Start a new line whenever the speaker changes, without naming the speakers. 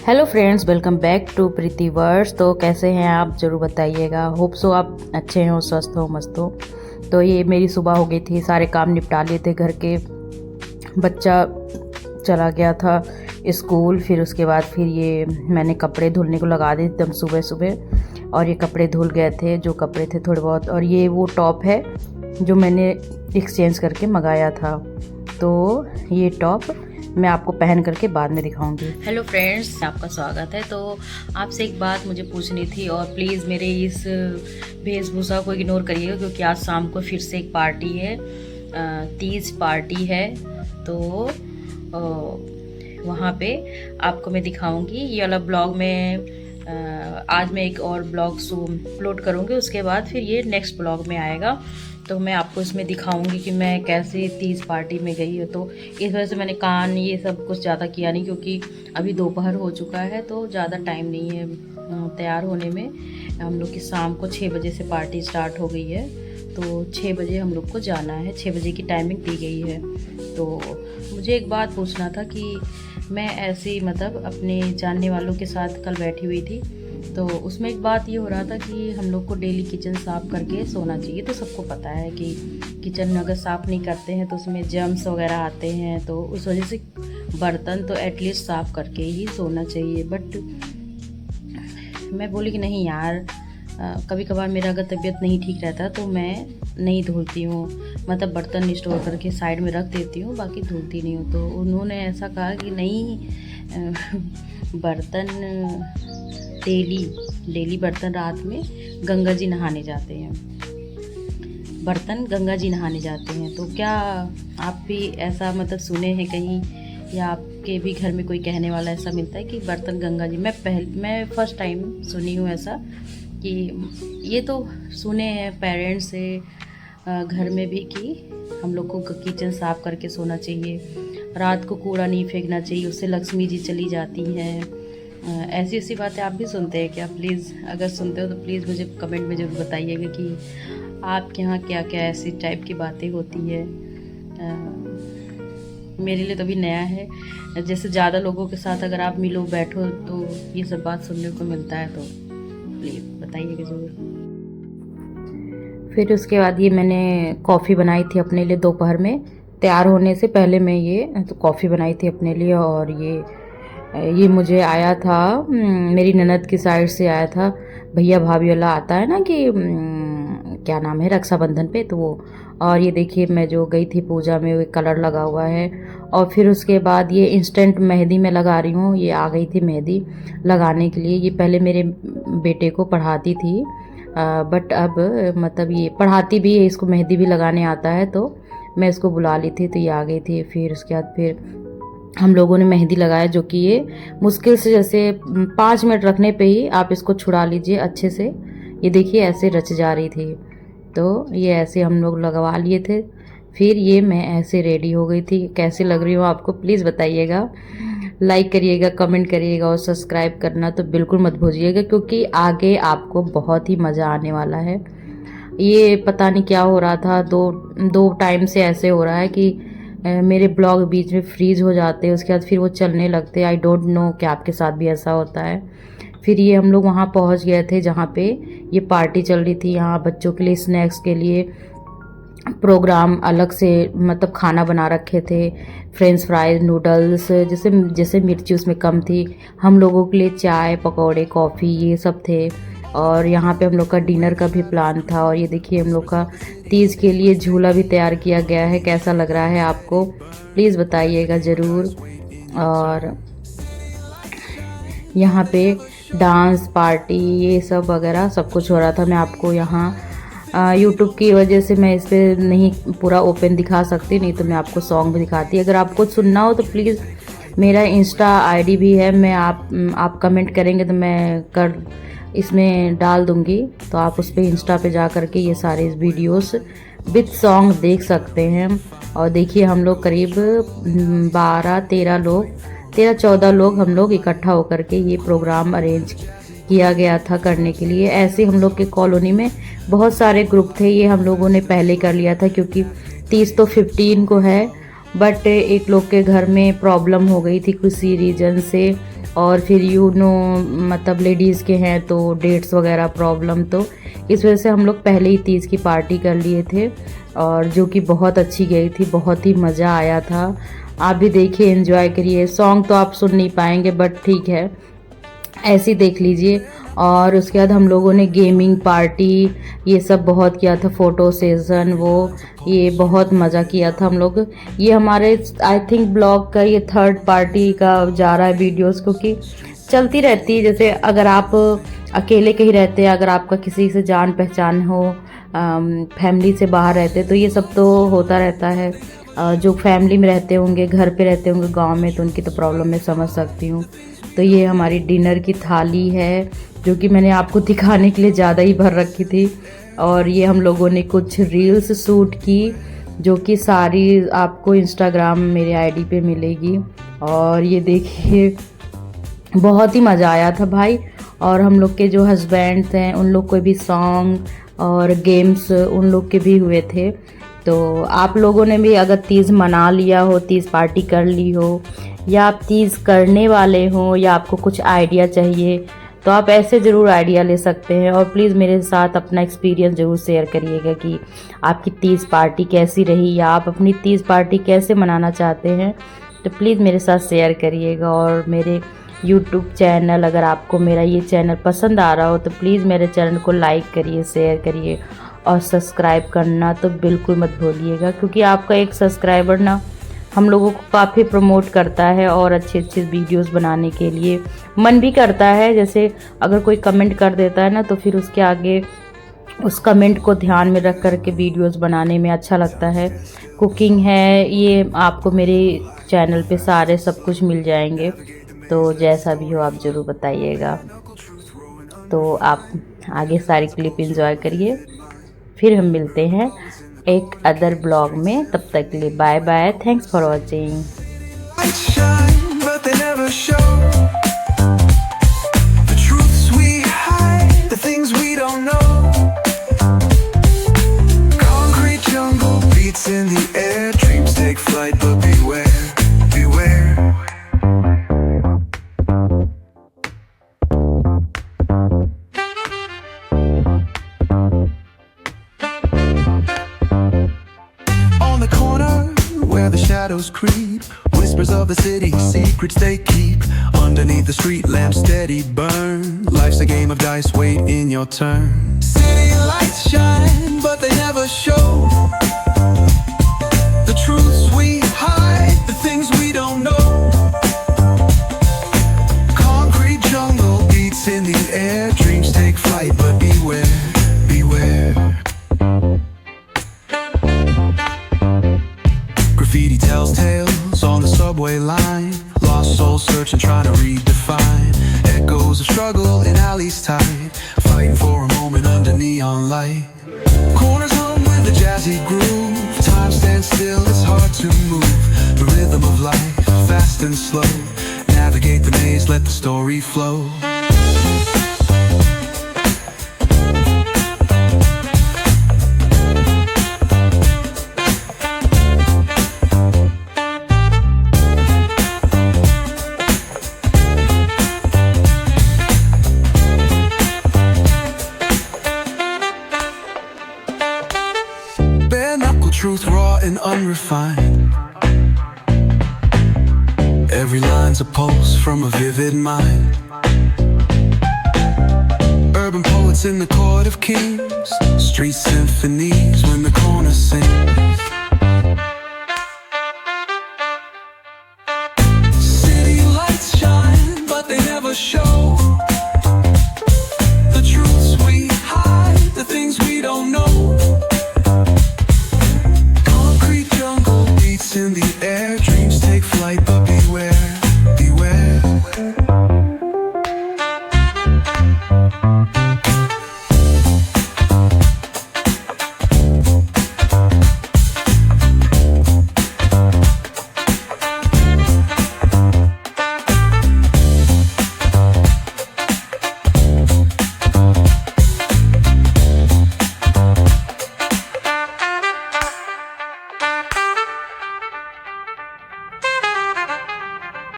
Hello friends, welcome back to Preeti words. तो कैसे हैं आप, ज़रूर बताइएगा। होप सो आप अच्छे हो, स्वस्थ हो, मस्त हो। तो ये मेरी सुबह हो गई थी, सारे काम निपटा लिए थे घर के। बच्चा चला गया था स्कूल, फिर उसके बाद फिर ये मैंने कपड़े धुलने को लगा दिए एकदम सुबह सुबह। और ये कपड़े धुल गए थे, जो कपड़े थे थोड़े बहुत। और ये वो टॉप है जो मैंने एक्सचेंज करके मंगाया था। तो ये टॉप मैं आपको पहन करके बाद में दिखाऊंगी। हेलो फ्रेंड्स, आपका स्वागत है। तो आपसे एक बात मुझे पूछनी थी, और प्लीज़ मेरे इस वेशभूषा को इग्नोर करिएगा, क्योंकि आज शाम को फिर से एक पार्टी है, तीज पार्टी है। तो वहाँ पे आपको मैं दिखाऊंगी। ये वाला ब्लॉग में आज मैं एक और ब्लॉग अपलोड करूँगी, उसके बाद फिर ये नेक्स्ट ब्लॉग में आएगा। तो मैं आपको इसमें दिखाऊंगी कि मैं कैसे तीज पार्टी में गई हूँ। तो इस वजह से मैंने कान ये सब कुछ ज़्यादा किया नहीं, क्योंकि अभी दोपहर हो चुका है, तो ज़्यादा टाइम नहीं है तैयार होने में। हम लोग की शाम को 6 बजे से पार्टी स्टार्ट हो गई है, तो 6 बजे हम लोग को जाना है। 6 बजे की टाइमिंग दी गई है। तो मुझे एक बात पूछना था कि मैं ऐसे मतलब अपने जानने वालों के साथ कल बैठी हुई थी, तो उसमें एक बात ये हो रहा था कि हम लोग को डेली किचन साफ़ करके सोना चाहिए। तो सबको पता है कि किचन में अगर साफ़ नहीं करते हैं तो उसमें जर्म्स वगैरह आते हैं, तो उस वजह से बर्तन तो एटलीस्ट साफ़ करके ही सोना चाहिए। बट मैं बोली कि नहीं यार, कभी कभार मेरा अगर तबीयत नहीं ठीक रहता तो मैं नहीं धुलती हूँ, मतलब बर्तन स्टोर करके साइड में रख देती हूँ, बाकी धुलती नहीं हूँ। तो उन्होंने ऐसा कहा कि नहीं, बर्तन डेली बर्तन रात में गंगा जी नहाने जाते हैं, बर्तन गंगा जी नहाने जाते हैं। तो क्या आप भी ऐसा मतलब सुने हैं कहीं, या आपके भी घर में कोई कहने वाला ऐसा मिलता है कि बर्तन गंगा जी? मैं फर्स्ट टाइम सुनी हूँ ऐसा, कि ये तो सुने हैं पेरेंट्स से घर में भी कि हम लोग को किचन साफ़ करके सोना चाहिए, रात को कूड़ा नहीं फेंकना चाहिए, उससे लक्ष्मी जी चली जाती हैं। ऐसी ऐसी बातें आप भी सुनते हैं क्या? प्लीज़ अगर सुनते हो तो प्लीज़ मुझे कमेंट में ज़रूर बताइएगा कि आपके यहाँ क्या क्या ऐसी टाइप की बातें होती है। मेरे लिए तो अभी नया है। जैसे ज़्यादा लोगों के साथ अगर आप मिलो बैठो तो ये सब बात सुनने को मिलता है, तो प्लीज़ बताइएगा ज़रूर। फिर उसके बाद ये मैंने कॉफ़ी बनाई थी अपने लिए दोपहर में, तैयार होने से पहले मैं ये तो कॉफ़ी बनाई थी अपने लिए। और ये मुझे आया था, मेरी ननद की साइड से आया था। भैया भाभी वाला आता है ना कि क्या नाम है, रक्षाबंधन पे, तो वो। और ये देखिए मैं जो गई थी पूजा में, वो कलर लगा हुआ है। और फिर उसके बाद ये इंस्टेंट मेहंदी में लगा रही हूँ। ये आ गई थी मेहंदी लगाने के लिए। ये पहले मेरे बेटे को पढ़ाती थी, बट अब मतलब ये पढ़ाती भी है, इसको मेहंदी भी लगाने आता है, तो मैं इसको बुला ली थी, तो ये आ गई थी। फिर उसके बाद फिर हम लोगों ने मेहंदी लगाया, जो कि ये मुश्किल से जैसे 5 मिनट रखने पे ही आप इसको छुड़ा लीजिए अच्छे से। ये देखिए ऐसे रच जा रही थी, तो ये ऐसे हम लोग लगवा लिए थे। फिर ये मैं ऐसे रेडी हो गई थी। कैसी लग रही हूँ आपको प्लीज़ बताइएगा, लाइक करिएगा, कमेंट करिएगा, और सब्सक्राइब करना तो बिल्कुल मत भूलिएगा, क्योंकि आगे आपको बहुत ही मज़ा आने वाला है। ये पता नहीं क्या हो रहा था, दो टाइम से ऐसे हो रहा है कि मेरे ब्लॉग बीच में फ्रीज हो जाते हैं, उसके बाद फिर वो चलने लगते हैं। आई डोंट नो कि आपके साथ भी ऐसा होता है। फिर ये हम लोग वहाँ पहुँच गए थे जहाँ पे ये पार्टी चल रही थी। यहाँ बच्चों के लिए स्नैक्स के लिए प्रोग्राम अलग से, मतलब खाना बना रखे थे, फ्रेंच फ्राइज, नूडल्स, जैसे जैसे मिर्ची उसमें कम थी। हम लोगों के लिए चाय, पकौड़े, कॉफ़ी ये सब थे। और यहाँ पे हम लोग का डिनर का भी प्लान था। और ये देखिए हम लोग का तीज के लिए झूला भी तैयार किया गया है। कैसा लग रहा है आपको प्लीज़ बताइएगा ज़रूर। और यहाँ पे डांस पार्टी ये सब वगैरह सब कुछ हो रहा था। मैं आपको यहाँ यूट्यूब की वजह से मैं इस पर नहीं पूरा ओपन दिखा सकती, नहीं तो मैं आपको सॉन्ग भी दिखाती। अगर आपको सुनना हो तो प्लीज़ मेरा इंस्टा आईडी भी है, मैं आप कमेंट करेंगे तो मैं इसमें डाल दूँगी, तो आप उस पर इंस्टा पे जा कर के ये सारे वीडियोस विद सॉन्ग देख सकते हैं। और देखिए हम लोग करीब 13-14 लोग हम लोग इकट्ठा होकर के ये प्रोग्राम अरेंज किया गया था करने के लिए। ऐसे हम लोग के कॉलोनी में बहुत सारे ग्रुप थे, ये हम लोगों ने पहले कर लिया था, क्योंकि 30 तो 15 को है, बट एक लोग के घर में प्रॉब्लम हो गई थी किसी रीज़न से, और फिर मतलब लेडीज़ के हैं तो डेट्स वगैरह प्रॉब्लम, तो इस वजह से हम लोग पहले ही तीज की पार्टी कर लिए थे, और जो कि बहुत अच्छी गई थी, बहुत ही मज़ा आया था। आप भी देखिए, एंजॉय करिए। सॉन्ग तो आप सुन नहीं पाएंगे बट ठीक है, ऐसे ही देख लीजिए। और उसके बाद हम लोगों ने गेमिंग पार्टी ये सब बहुत किया था, फ़ोटो सेशन, वो ये बहुत मज़ा किया था हम लोग। ये हमारे आई थिंक ब्लॉग का ये थर्ड पार्टी का जा रहा है वीडियोस, क्योंकि चलती रहती है। जैसे अगर आप अकेले कहीं रहते हैं, अगर आपका किसी से जान पहचान हो, फैमिली से बाहर रहते, तो ये सब तो होता रहता है। जो फैमिली में रहते होंगे, घर पे रहते होंगे गांव में, तो उनकी तो प्रॉब्लम मैं समझ सकती हूँ। तो ये हमारी डिनर की थाली है, जो कि मैंने आपको दिखाने के लिए ज़्यादा ही भर रखी थी। और ये हम लोगों ने कुछ रील्स शूट की, जो कि सारी आपको इंस्टाग्राम मेरे आईडी पे मिलेगी। और ये देखिए, बहुत ही मज़ा आया था भाई। और हम लोग के जो हस्बैंड्स हैं, उन लोग को भी सॉन्ग और गेम्स उन लोग के भी हुए थे। तो आप लोगों ने भी अगर तीज मना लिया हो, तीज पार्टी कर ली हो, या आप तीज करने वाले हो, या आपको कुछ आइडिया चाहिए, तो आप ऐसे ज़रूर आइडिया ले सकते हैं। और प्लीज़ मेरे साथ अपना एक्सपीरियंस ज़रूर शेयर करिएगा कि आपकी तीज पार्टी कैसी रही, या आप अपनी तीज पार्टी कैसे मनाना चाहते हैं, तो प्लीज़ मेरे साथ शेयर करिएगा। और मेरे यूट्यूब चैनल, अगर आपको मेरा ये चैनल पसंद आ रहा हो, तो प्लीज़ मेरे चैनल को लाइक करिए, शेयर करिए, और सब्सक्राइब करना तो बिल्कुल मत भूलिएगा, क्योंकि आपका एक सब्सक्राइबर ना हम लोगों को काफ़ी प्रमोट करता है, और अच्छे अच्छे वीडियोस बनाने के लिए मन भी करता है। जैसे अगर कोई कमेंट कर देता है ना, तो फिर उसके आगे उस कमेंट को ध्यान में रख कर के वीडियोस बनाने में अच्छा लगता है। कुकिंग है, ये आपको मेरे चैनल पे सारे सब कुछ मिल जाएंगे, तो जैसा भी हो आप ज़रूर बताइएगा। तो आप आगे सारी क्लिप एंजॉय करिए, फिर हम मिलते हैं एक अदर ब्लॉग में। तब तक के लिए bye bye, thanks for watching.
In the air, dreams take flight, but beware, beware. On the corner where the shadows creep, whispers of the city, secrets they keep. Underneath the street lamp, steady burn. Life's a game of dice, wait in your turn. City lights shine, but they never show the truths we hide, the things we don't know. Concrete jungle beats in the air, dreams take flight, but beware, beware. Graffiti tells tales on the subway line, lost souls searching, trying to redefine. Echoes of struggle in alleys tight, fighting for a moment under neon light. Corners hum with a jazzy groove, time stands still, it's hard to move. The rhythm of life, fast and slow, navigate the maze, let the story flow. Truth raw and unrefined, every line's a pulse from a vivid mind. Urban poets in the court of kings, street symphonies when the corner sings.